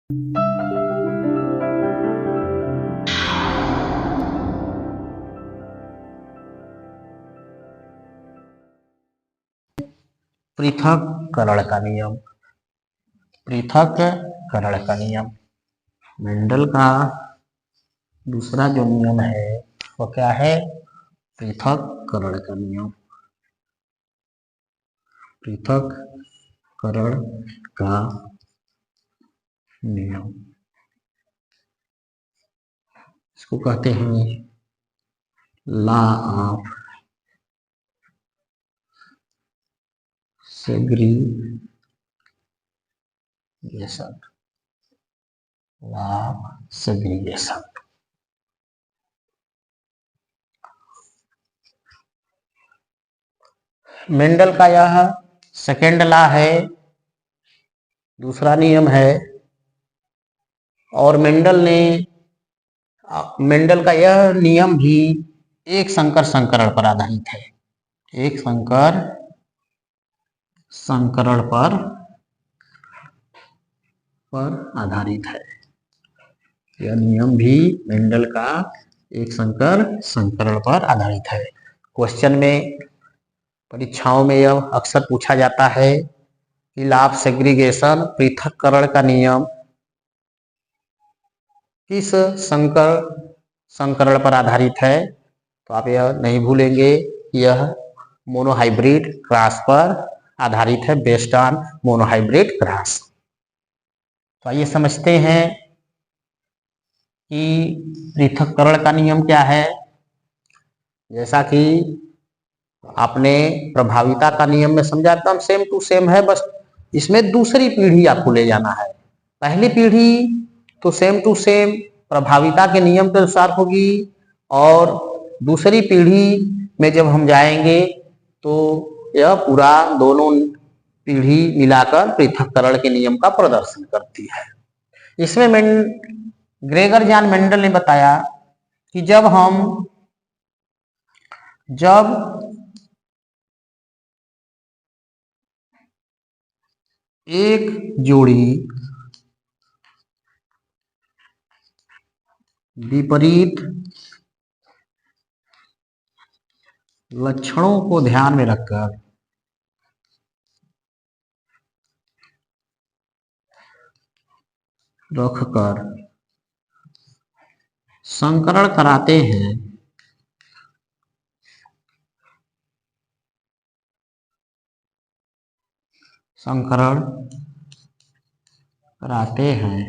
पृथक्करण का नियम। पृथक्करण का नियम मेंडल का दूसरा जो नियम है वो क्या है? पृथक्करण का नियम। पृथक्करण का नियम इसको कहते हैं law of segregation. Law of segregation. Mendel का यह सेकेंड लॉ है, दूसरा नियम है। और मेंडल का यह नियम भी एक संकर संकरण पर आधारित है। एक संकर संकरण पर आधारित है। यह नियम भी मेंडल का एक संकर संकरण पर आधारित है। क्वेश्चन में, परीक्षाओं में यह अक्सर पूछा जाता है कि लॉ ऑफ सेग्रीगेशन पृथक्करण का नियम किस संकर संकरण पर आधारित है? तो आप यह नहीं भूलेंगे कि यह मोनोहाइब्रिड क्रॉस पर आधारित है, बेस्ड ऑन मोनोहाइब्रिड क्रॉस। तो आइए समझते हैं कि पृथक्करण का नियम क्या है। जैसा कि आपने प्रभाविता का नियम में समझा, एकदम सेम टू सेम है, बस इसमें दूसरी पीढ़ी आपको ले जाना है। पहली पीढ़ी तो सेम टू सेम प्रभाविता के नियम के अनुसार होगी, और दूसरी पीढ़ी में जब हम जाएंगे तो यह पूरा दोनों पीढ़ी मिलाकर पृथक्करण के नियम का प्रदर्शन करती है। इसमें ग्रेगर जॉन मेंडल ने बताया कि जब एक जोड़ी विपरीत लक्षणों को ध्यान में रखकर संकरण कराते हैं, संकरण कराते हैं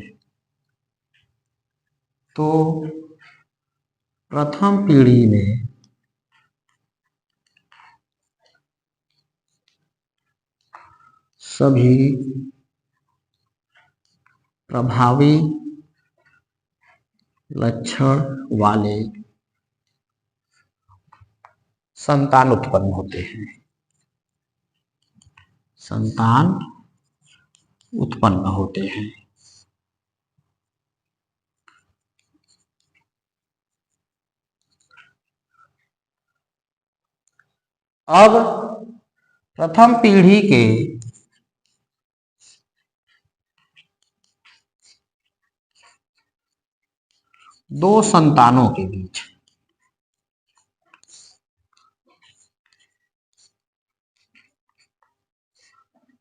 तो प्रथम पीढ़ी में सभी प्रभावी लक्षण वाले संतान उत्पन्न होते हैं। संतान उत्पन्न होते हैं। अब प्रथम पीढ़ी के दो संतानों के बीच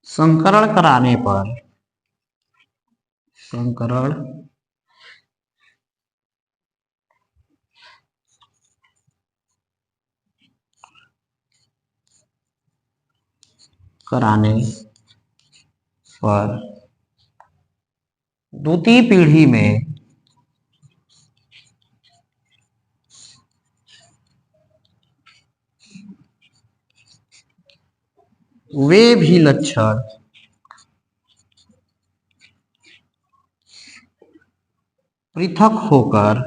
संकरण कराने पर द्वितीय पीढ़ी में वे भी लक्षण पृथक होकर,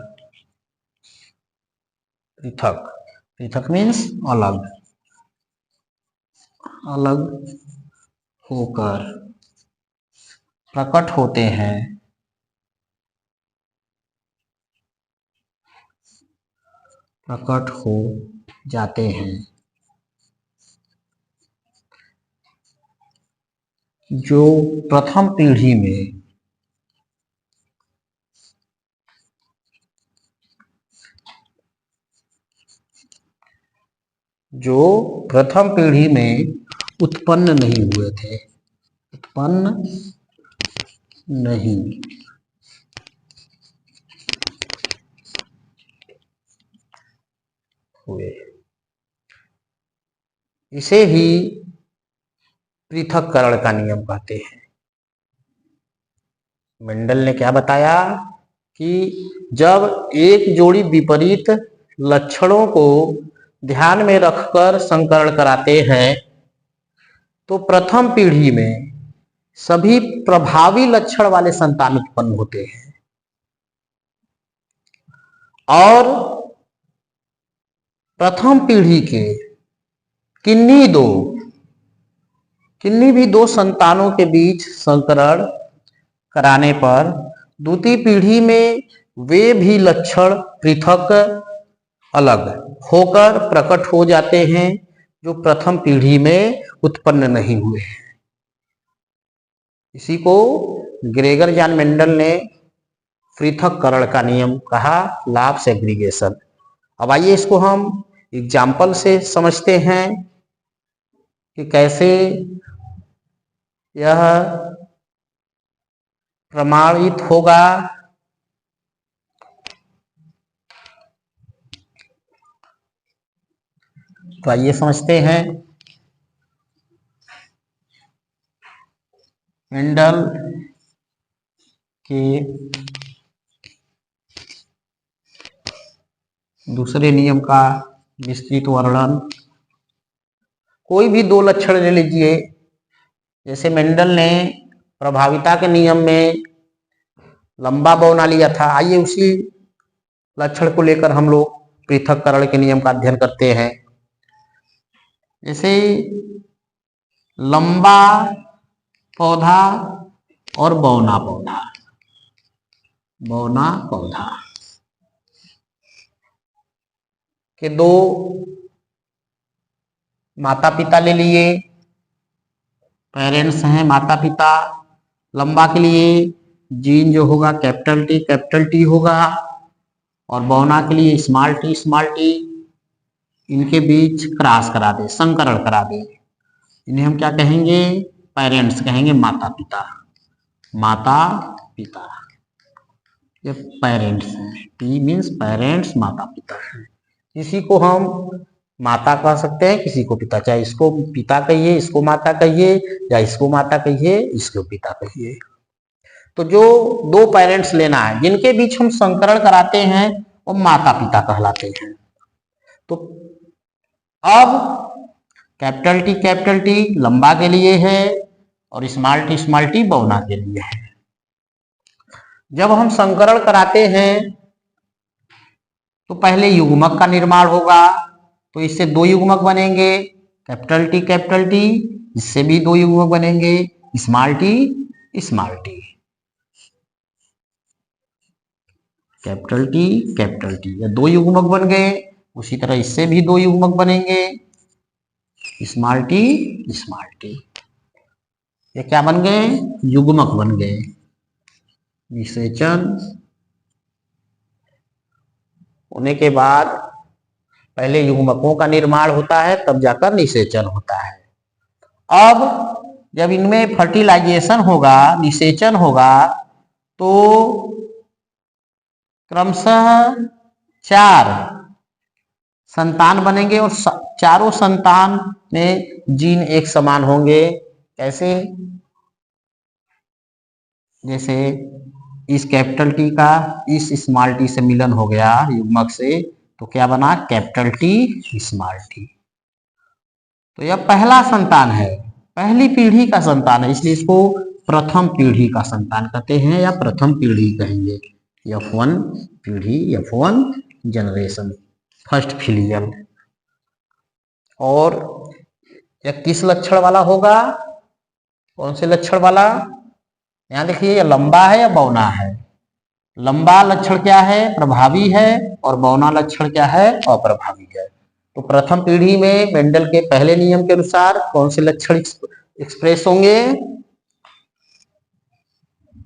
पृथक मीन्स अलग होकर प्रकट होते हैं, प्रकट हो जाते हैं, जो प्रथम पीढ़ी में जो प्रथम पीढ़ी में उत्पन्न नहीं हुए थे, उत्पन्न नहीं हुए, इसे ही पृथक्करण का नियम कहते हैं। मेंडल ने क्या बताया कि जब एक जोड़ी विपरीत लक्षणों को ध्यान में रखकर संकरण कराते हैं तो प्रथम पीढ़ी में सभी प्रभावी लक्षण वाले संतान उत्पन्न होते हैं और प्रथम पीढ़ी के किन्हीं भी दो संतानों के बीच संकरण कराने पर द्वितीय पीढ़ी में वे भी लक्षण पृथक अलग होकर प्रकट हो जाते हैं जो प्रथम पीढ़ी में उत्पन्न नहीं हुए हैं। इसी को ग्रेगर जॉन मेंडल ने पृथक्करण का नियम कहा, लॉ ऑफ सेग्रीगेशन। अब आइए इसको हम एग्जाम्पल से समझते हैं कि कैसे यह प्रमाणित होगा। तो आइए समझते हैं। मेंडल के दूसरे नियम का विस्तृत वर्णन, कोई भी दो लक्षण ले लीजिए। जैसे मेंडल ने प्रभाविता के नियम में लंबा बौना लिया था, आइए उसी लक्षण को लेकर हम लोग पृथक्करण के नियम का अध्ययन करते हैं। जैसे लंबा पौधा और बौना पौधा, बौना पौधा के दो माता पिता ले लिए, पेरेंट्स हैं माता पिता। लंबा के लिए जीन जो होगा कैपिटल टी होगा और बौना के लिए स्मॉल टी। इनके बीच क्रॉस करा दे, संकरण करा दे, इन्हें हम क्या कहेंगे? पेरेंट्स कहेंगे, माता पिता। माता पिता ये पेरेंट्स हैं, पी मीन्स पेरेंट्स, माता पिता है। किसी को हम माता कह सकते हैं, किसी को पिता, चाहे इसको पिता कहिए, इसको माता कहिए, या इसको माता कहिए, इसको पिता कहिए। तो जो दो पेरेंट्स लेना है जिनके बीच हम संकरण कराते हैं वो माता पिता कहलाते हैं। तो अब कैपिटल टी लंबा के लिए है और स्मॉल टी बौना के लिए है। जब हम संकरण कराते हैं तो पहले युग्मक का निर्माण होगा, तो इससे दो युग्मक बनेंगे, कैपिटल टी, इससे भी दो युग्मक बनेंगे, स्मॉल टी। कैपिटल टी ये दो युग्मक बन गए। उसी तरह इससे भी दो युग्मक बनेंगे, स्मॉल टी। ये क्या बन गए? युग्मक बन गए। निषेचन होने के बाद पहले युग्मकों का निर्माण होता है, तब जाकर निषेचन होता है। अब जब इनमें फर्टिलाइजेशन होगा, निषेचन होगा, तो क्रमशः 4 संतान बनेंगे और चारों संतान में जीन एक समान होंगे। कैसे? जैसे इस कैपिटल टी का इस स्मॉल टी से मिलन हो गया युग्मक से, तो क्या बना? Capital T, small T. तो यह पहला संतान है, पहली पीढ़ी का संतान है, इसलिए इसको प्रथम पीढ़ी का संतान कहते हैं या प्रथम पीढ़ी कहेंगे। F1 पीढ़ी, F1 जनरेशन, फर्स्ट फिलियल। और यह किस लक्षण वाला होगा? कौन से लक्षण वाला? यहां देखिए, यह लंबा है या बौना है? लंबा लक्षण क्या है? प्रभावी है, और बौना लक्षण क्या है? अप्रभावी है। तो प्रथम पीढ़ी में मेंडल के पहले नियम के अनुसार कौन से लक्षण एक्सप्रेस होंगे?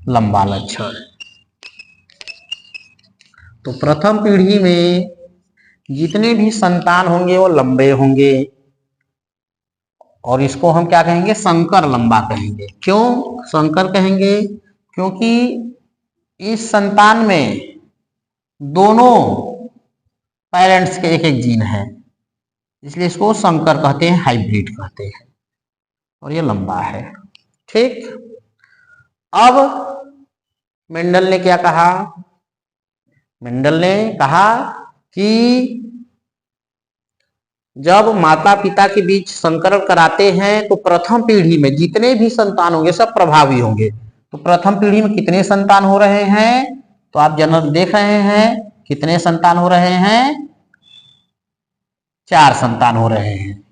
लंबा लक्षण। तो प्रथम पीढ़ी में जितने भी संतान होंगे वो लंबे होंगे, और इसको हम क्या कहेंगे, संकर लंबा कहेंगे। क्यों संकर कहेंगे? क्योंकि इस संतान में दोनों पेरेंट्स के एक एक जीन है, इसलिए इसको संकर कहते हैं, हाइब्रिड कहते हैं, और ये लंबा है। ठीक, अब मेंडल ने क्या कहा? मेंडल ने कहा कि जब माता पिता के बीच संकरण कराते हैं तो प्रथम पीढ़ी में जितने भी संतान होंगे सब प्रभावी होंगे। तो प्रथम पीढ़ी में कितने संतान हो रहे हैं? तो आप जनरल देख रहे हैं कितने संतान हो रहे हैं? 4 संतान हो रहे हैं।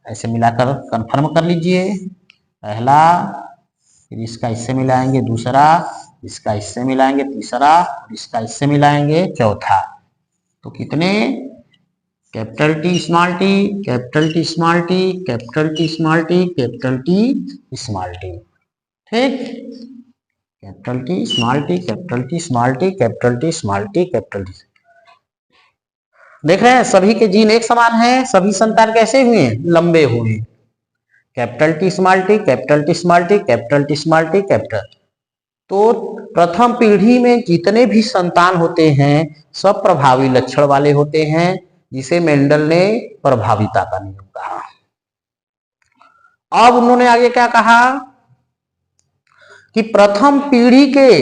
ऐसे मिलाकर कंफर्म कर लीजिए। पहला, फिर इसका इससे मिलाएंगे दूसरा, इसका इससे मिलाएंगे तीसरा, इसका इससे मिलाएंगे चौथा। तो कितने? Capital T small T, capital T small T, capital T small T, capital T small T. ठीक, capital T small T, capital T small T, capital T small T, capital T. देख रहे हैं सभी के जीन एक समान हैं, सभी संतान कैसे हुए? लंबे हुए। Capital T small T, capital T small T, capital T small T, capital. तो प्रथम पीढ़ी में जितने भी संतान होते हैं सब प्रभावी लक्षण वाले होते हैं, जिसे मेंडल ने प्रभाविता का नियम कहा। अब उन्होंने आगे क्या कहा कि प्रथम पीढ़ी के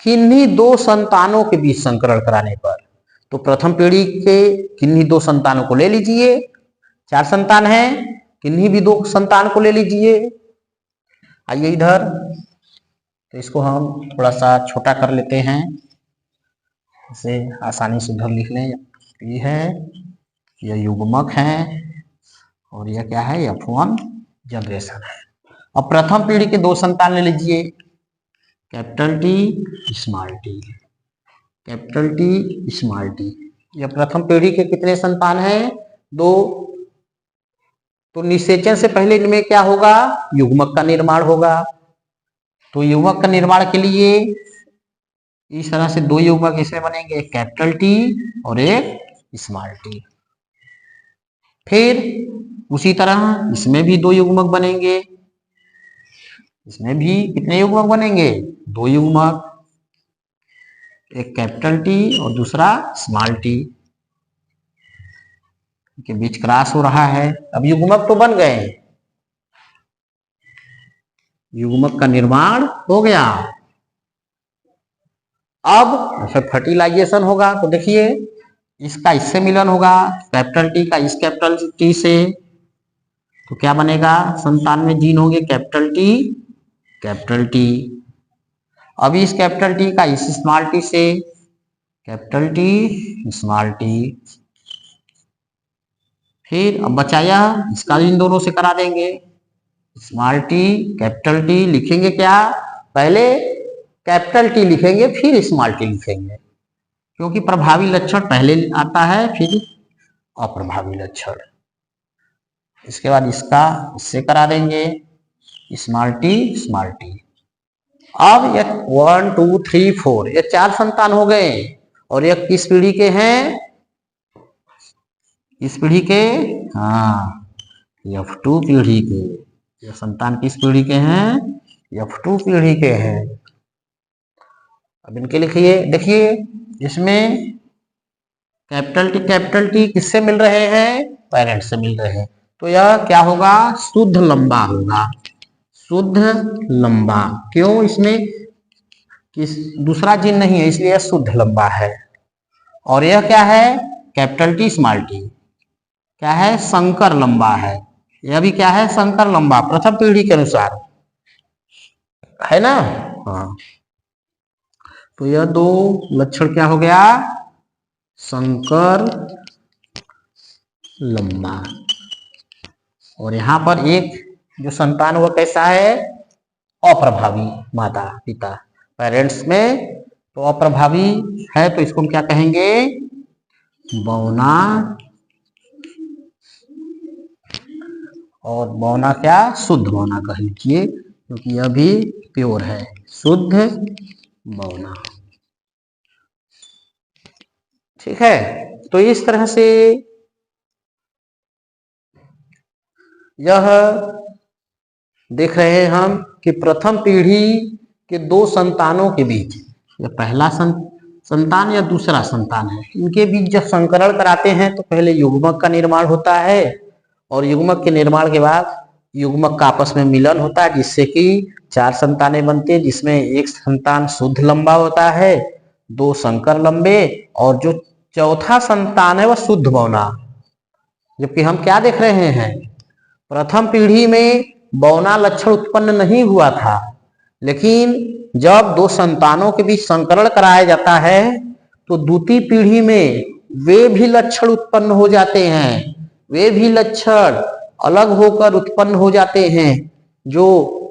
किन्हीं 2 संतानों के बीच संकरण कराने पर, तो प्रथम पीढ़ी के किन्हीं 2 संतानों को ले लीजिए, 4 संतान हैं, किन्हीं भी 2 संतान को ले लीजिए। आइए इधर, तो इसको हम थोड़ा सा छोटा कर लेते हैं, इसे आसानी से उधर लिख लें। ये है, यह युग्मक है, और यह क्या है? F1 जनरेशन है। अब प्रथम पीढ़ी के 2 संतान ले लीजिए, capital T small T, capital T small T. यह प्रथम पीढ़ी के कितने संतान हैं? 2। तो निषेचन से पहले इनमें क्या होगा? युग्मक का निर्माण होगा। तो युग्मक का निर्माण के लिए इस तरह से 2 युग्मक इसमें बनेंगे, एक कैपिटल टी और एक स्मॉल टी। फिर उसी तरह इसमें भी 2 युग्मक बनेंगे, इसमें भी कितने युग्मक बनेंगे? 2 युग्मक, एक कैपिटल टी और दूसरा स्मॉल टी के बीच क्रॉस हो रहा है। अब युग्मक तो बन गए, युग्मक का निर्माण हो गया। अब फर्टिलाइजेशन होगा, तो देखिए इसका इससे मिलन होगा, कैपिटल टी का इस कैपिटल टी से, तो क्या बनेगा? संतान में जीन होंगे कैपिटल टी, कैपिटल टी। अब इस कैपिटल टी का इस स्मॉल टी से, कैपिटल टी स्मॉल टी। फिर अब बचाया, इसका इन दोनों से करा देंगे, स्मॉल टी कैपिटल टी। लिखेंगे क्या? पहले कैपिटल टी लिखेंगे फिर स्मॉल टी लिखेंगे, क्योंकि प्रभावी लक्षण पहले आता है फिर अप्रभावी लक्षण। इसके बाद इसका इससे करा देंगे, स्मॉल टी स्मॉल टी। अब ये 1 2 3 4 ये 4 संतान हो गए, और ये किस पीढ़ी के हैं? इस पीढ़ी के, हाँ, F2 पीढ़ी के। ये संतान किस पीढ़ी के हैं? F2 पीढ़ी के हैं। अब इनके लिखिए, देखिए इसमें कैपिटल टी किससे मिल रहे हैं? पेरेंट से मिल रहे हैं। तो यह क्या होगा? शुद्ध लंबा होगा, शुद्ध लंबा। क्यों? इसमें किस दूसरा जीन नहीं है, इसलिए यह शुद्ध लंबा है। और यह क्या है? कैपिटल टी स्मॉल टी क्या है? संकर लंबा है। यह भी क्या है? संकर लंबा, प्रथम पीढ़ी के अनुसार है ना। हाँ, तो यह 2 लक्षण क्या हो गया? संकर लंबा। और यहां पर एक जो संतान वो कैसा है? अप्रभावी माता पिता, पेरेंट्स में तो अप्रभावी है, तो इसको हम क्या कहेंगे? बौना। और बौना क्या? शुद्ध बौना कह लीजिए, क्योंकि यह भी प्योर है, शुद्ध बौना। ठीक है, तो इस तरह से यह देख रहे हैं हम कि प्रथम पीढ़ी के दो संतानों के बीच, या पहला संतान या दूसरा संतान है, इनके बीच जब संकरण कराते हैं तो पहले युग्मक का निर्माण होता है, और युग्मक के निर्माण के बाद युग्मक का आपस में मिलन होता है, जिससे कि 4 संतानें बनती है, जिसमें एक संतान शुद्ध लंबा होता है, 2 संकर लंबे, और जो चौथा संतान है वह शुद्ध बौना। जबकि हम क्या देख रहे हैं, प्रथम पीढ़ी में बौना लक्षण उत्पन्न नहीं हुआ था, लेकिन जब 2 संतानों के बीच संकरण कराया जाता है तो द्वितीय पीढ़ी में वे भी लक्षण उत्पन्न हो जाते हैं, वे भी लक्षण अलग होकर उत्पन्न हो जाते हैं जो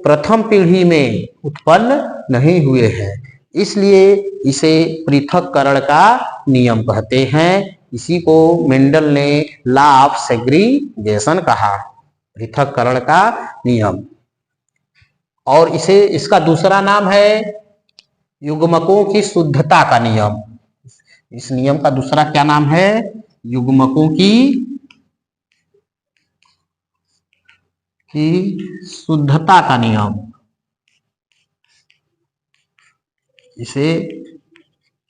प्रथम पीढ़ी में उत्पन्न नहीं हुए हैं। इसलिए इसे पृथक्करण का नियम कहते हैं। इसी को मेंडल ने लॉ ऑफ सेग्रीगेशन कहा, पृथक्करण का नियम। और इसका दूसरा नाम है युग्मकों की शुद्धता का नियम। इस नियम का दूसरा क्या नाम है, युग्मकों की शुद्धता का नियम। इसे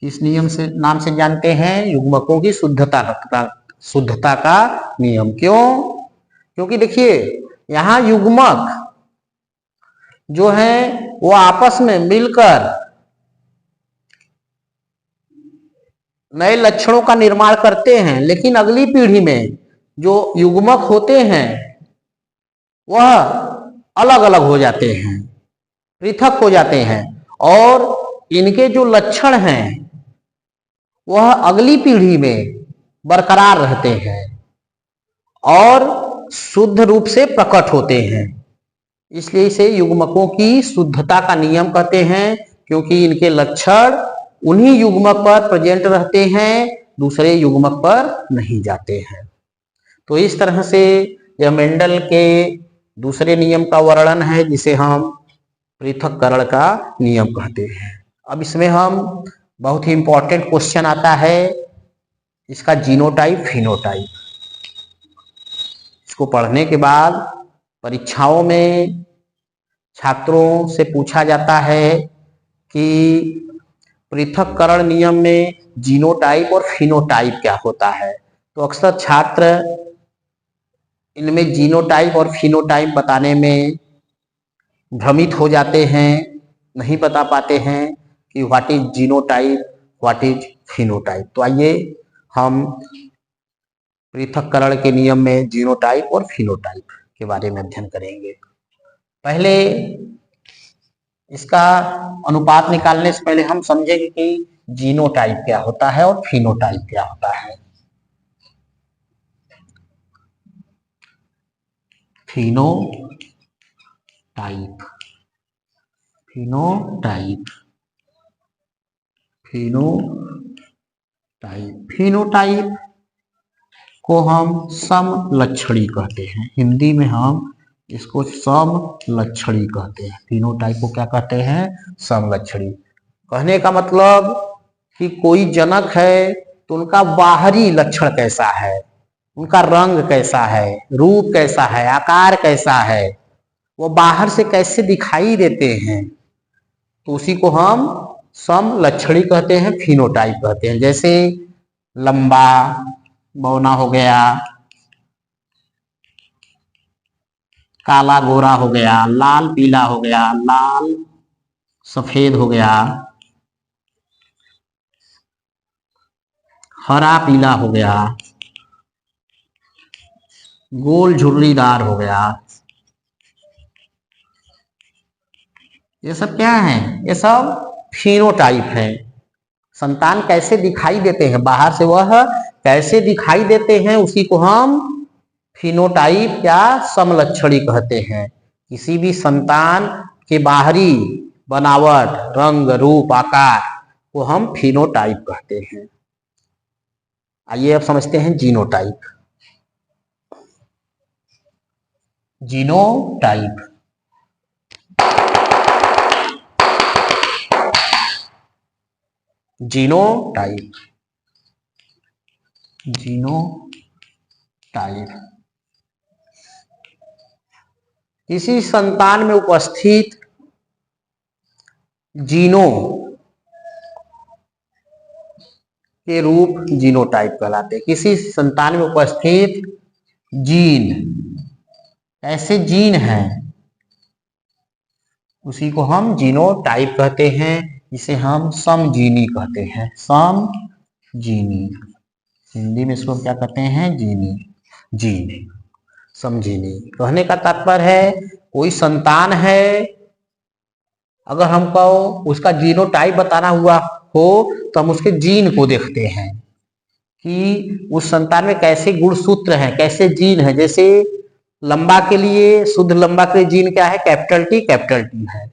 इस नियम से नाम से जानते हैं, युग्मकों की शुद्धता का नियम। क्यों? क्योंकि देखिए यहां युग्मक जो है वो आपस में मिलकर नए लक्षणों का निर्माण करते हैं, लेकिन अगली पीढ़ी में जो युग्मक होते हैं वह अलग अलग हो जाते हैं, पृथक हो जाते हैं, और इनके जो लक्षण हैं वह अगली पीढ़ी में बरकरार रहते हैं और शुद्ध रूप से प्रकट होते हैं। इसलिए इसे युग्मकों की शुद्धता का नियम कहते हैं, क्योंकि इनके लक्षण उन्हीं युग्मक पर प्रेजेंट रहते हैं, दूसरे युग्मक पर नहीं जाते हैं। तो इस तरह से यह मेंडल के दूसरे नियम का वर्णन है, जिसे हम पृथक्करण का नियम कहते हैं। अब इसमें हम बहुत ही इंपॉर्टेंट क्वेश्चन आता है इसका, जीनोटाइप फिनोटाइप। इसको पढ़ने के बाद परीक्षाओं में छात्रों से पूछा जाता है कि पृथक्करण नियम में जीनोटाइप और फिनोटाइप क्या होता है। तो अक्सर छात्र इनमें जीनोटाइप और फिनोटाइप बताने में भ्रमित हो जाते हैं, नहीं बता पाते हैं कि what is genotype, what is phenotype. तो आइए हम पृथक्करण के नियम में जीनोटाइप और फिनोटाइप के बारे में अध्ययन करेंगे। पहले इसका अनुपात निकालने से पहले हम समझेंगे कि जीनोटाइप क्या होता है और फिनोटाइप क्या होता है। फिनोटाइप, फिनोटाइप, फिनोटाइप, फिनोटाइप को हम समलक्षणी कहते हैं। हिंदी में हम इसको समलक्षणी कहते हैं। फिनोटाइप को क्या कहते हैं? समलक्षणी। कहने का मतलब कि कोई जनक है तो उनका बाहरी लक्षण कैसा है, उनका रंग कैसा है, रूप कैसा है, आकार कैसा है, वो बाहर से कैसे दिखाई देते हैं, तो उसी को हम समलक्षणी कहते हैं, फिनोटाइप कहते हैं। जैसे लंबा बौना हो गया, काला गोरा हो गया, लाल पीला हो गया, लाल सफेद हो गया, हरा पीला हो गया, गोल झुर्रीदार हो गया। ये सब क्या है? ये सब फिनोटाइप है। संतान कैसे दिखाई देते हैं, बाहर से वह कैसे दिखाई देते हैं, उसी को हम फिनोटाइप या समलक्षणी कहते हैं। किसी भी संतान के बाहरी बनावट, रंग, रूप, आकार को हम फिनोटाइप कहते हैं। आइए अब समझते हैं जीनोटाइप। Genotype, genotype genotype. किसी संतान में उपस्थित जीनों के रूप जीनोटाइप कहलाते हैं। किसी संतान में उपस्थित जीन, ऐसे जीन हैं, उसी को हम जीनोटाइप कहते हैं, जिसे हम समजीनी कहते हैं। समजीनी, हिंदी में इसको क्या कहते हैं? जीनी, जीन, समजीनी। कहने का तात्पर्य है कोई संतान है, अगर हमको उसका जीनोटाइप बताना हुआ हो तो हम उसके जीन को देखते हैं कि उस संतान में कैसे गुणसूत्र हैं, कैसे जीन है। जैसे लंबा के लिए, शुद्ध लंबा के लिए जीन क्या है? कैपिटल टी है,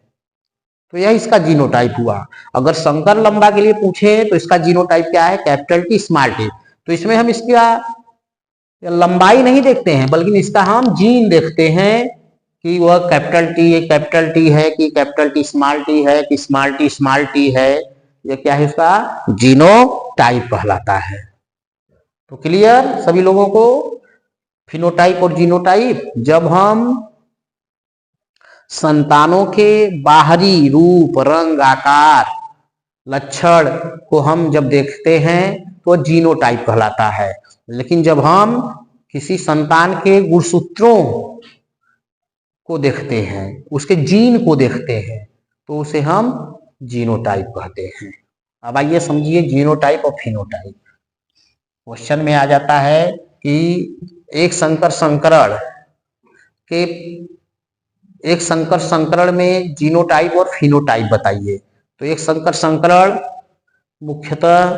तो यह इसका जीनोटाइप हुआ। अगर शंकर लंबा के लिए पूछे तो इसका जीनोटाइप क्या है? Capital T small T. तो इसमें हम इसका लंबाई नहीं देखते हैं, बल्कि इसका हम जीन देखते हैं कि वह कैपिटल टी है कि कैपिटल टी है कि स्मॉल टी है। यह क्या है? उसका जीनोटाइप कहलाता है। तो क्लियर सभी लोगों को? फिनोटाइप और जीनोटाइप, जब हम संतानों के बाहरी रूप, रंग, आकार, लक्षण को हम जब देखते हैं तो जीनोटाइप कहलाता है। लेकिन जब हम किसी संतान के गुणसूत्रों को देखते हैं, उसके जीन को देखते हैं, तो उसे हम जीनोटाइप कहते हैं। अब आइए समझिए जीनोटाइप और फिनोटाइप। क्वेश्चन में आ जाता है कि एक संकर संकरण में जीनोटाइप और फिनोटाइप बताइए। तो एक संकर संकरण मुख्यतः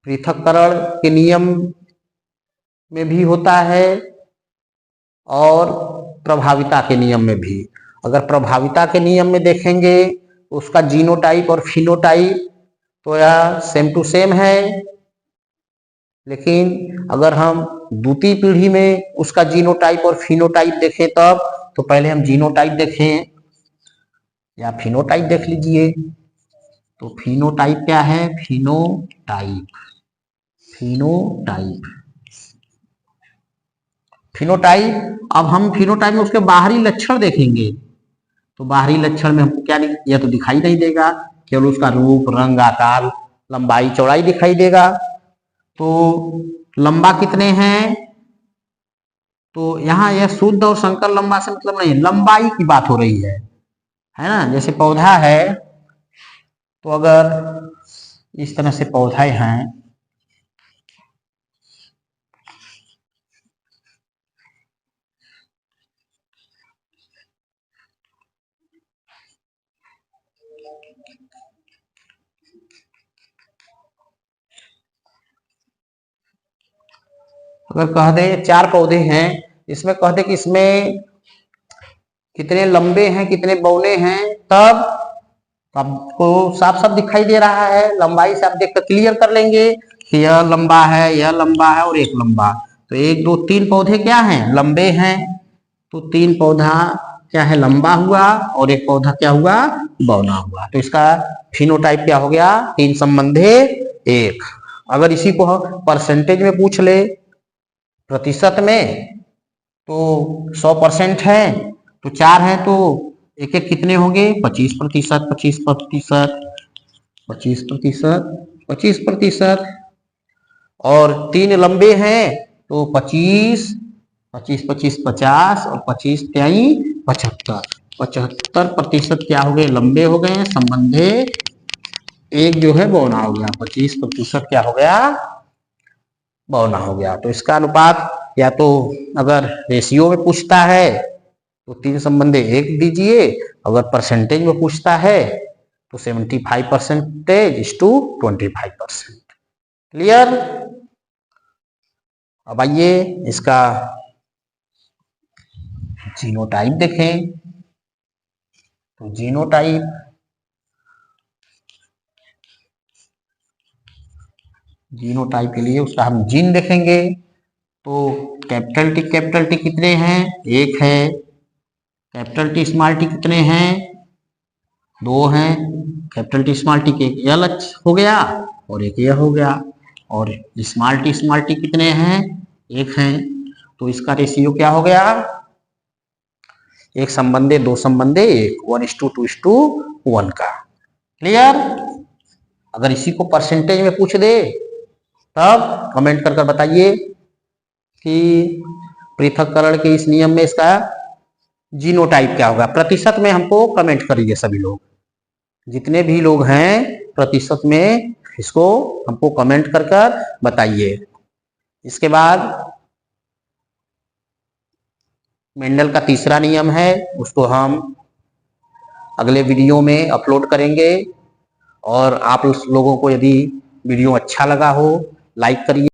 पृथक्करण के नियम में भी होता है और प्रभाविता के नियम में भी। अगर प्रभाविता के नियम में देखेंगे तो उसका जीनोटाइप और फिनोटाइप तो यह सेम टू सेम है। लेकिन अगर हम द्वितीय पीढ़ी में उसका जीनोटाइप और फिनोटाइप देखें तब, तो पहले हम जीनोटाइप देखें या फिनोटाइप देख लीजिए। तो फिनोटाइप क्या है? फिनोटाइप, अब हम फिनोटाइप में उसके बाहरी लक्षण देखेंगे। तो बाहरी लक्षण में हमको क्या, यह तो दिखाई नहीं देगा, केवल उसका रूप, रंग, आकार, लंबाई, चौड़ाई दिखाई देगा। तो लंबा कितने हैं? तो यहाँ यह शुद्ध और संकर लंबा से मतलब नहीं, लंबाई की बात हो रही है ना। जैसे पौधा है, तो अगर इस तरह से पौधे हैं, अगर कह दे 4 पौधे हैं, इसमें कह दे कि इसमें कितने लंबे हैं, कितने बौने हैं, तब आपको साफ साफ दिखाई दे रहा है। लंबाई से आप देख कर क्लियर कर लेंगे कि यह लंबा है, यह लंबा है और एक लंबा। तो 1 2 3 पौधे क्या हैं? लंबे हैं। तो 3 पौधा क्या है? लंबा हुआ, और एक पौधा क्या हुआ? बौना हुआ। तो इसका फिनोटाइप क्या हो गया? 3 संबंधे 1। अगर इसी को परसेंटेज में पूछ ले, प्रतिशत में, तो 100% है, तो 4 है तो एक एक कितने होंगे? 25%, 25%, 25%, 25%। और 3 लंबे हैं तो 25, 25, 25, 50 और 25 त्याई 75। 75% क्या हो गए? लंबे हो गए। संबंधे 1 जो है बौना हो गया। 25% क्या हो गया? बौना हो गया। तो इसका अनुपात, या तो अगर रेशियो में पूछता है तो 3 संबंधे 1 दीजिए, अगर परसेंटेज में पूछता है तो 75%:25%। क्लियर? अब आइए इसका जीनोटाइप देखें। तो जीनोटाइप के लिए उसका हम जीन देखेंगे। तो कैपिटल टी कितने हैं? 1 है। कैपिटल टी स्मॉल टी कितने हैं? 2 हैं। कैपिटल टी स्मॉल टी के एक यह हो गया और एक यह हो गया। और स्मॉल टी कितने हैं, 1 हैं। तो इसका रेशियो क्या हो गया, 1 संबंधे 2 संबंधे 1, 1:2:1 का। क्लियर। अगर इसी को परसेंटेज में पूछ दे तब कमेंट कर बताइए कि पृथक्करण के इस नियम में इसका जीनोटाइप क्या होगा। प्रतिशत में हमको कमेंट करिए सभी लोग, जितने भी लोग हैं प्रतिशत में इसको हमको कमेंट कर बताइए। इसके बाद मेंडल का तीसरा नियम है, उसको हम अगले वीडियो में अपलोड करेंगे। और आप लोगों को यदि वीडियो अच्छा लगा हो लाइक करिए।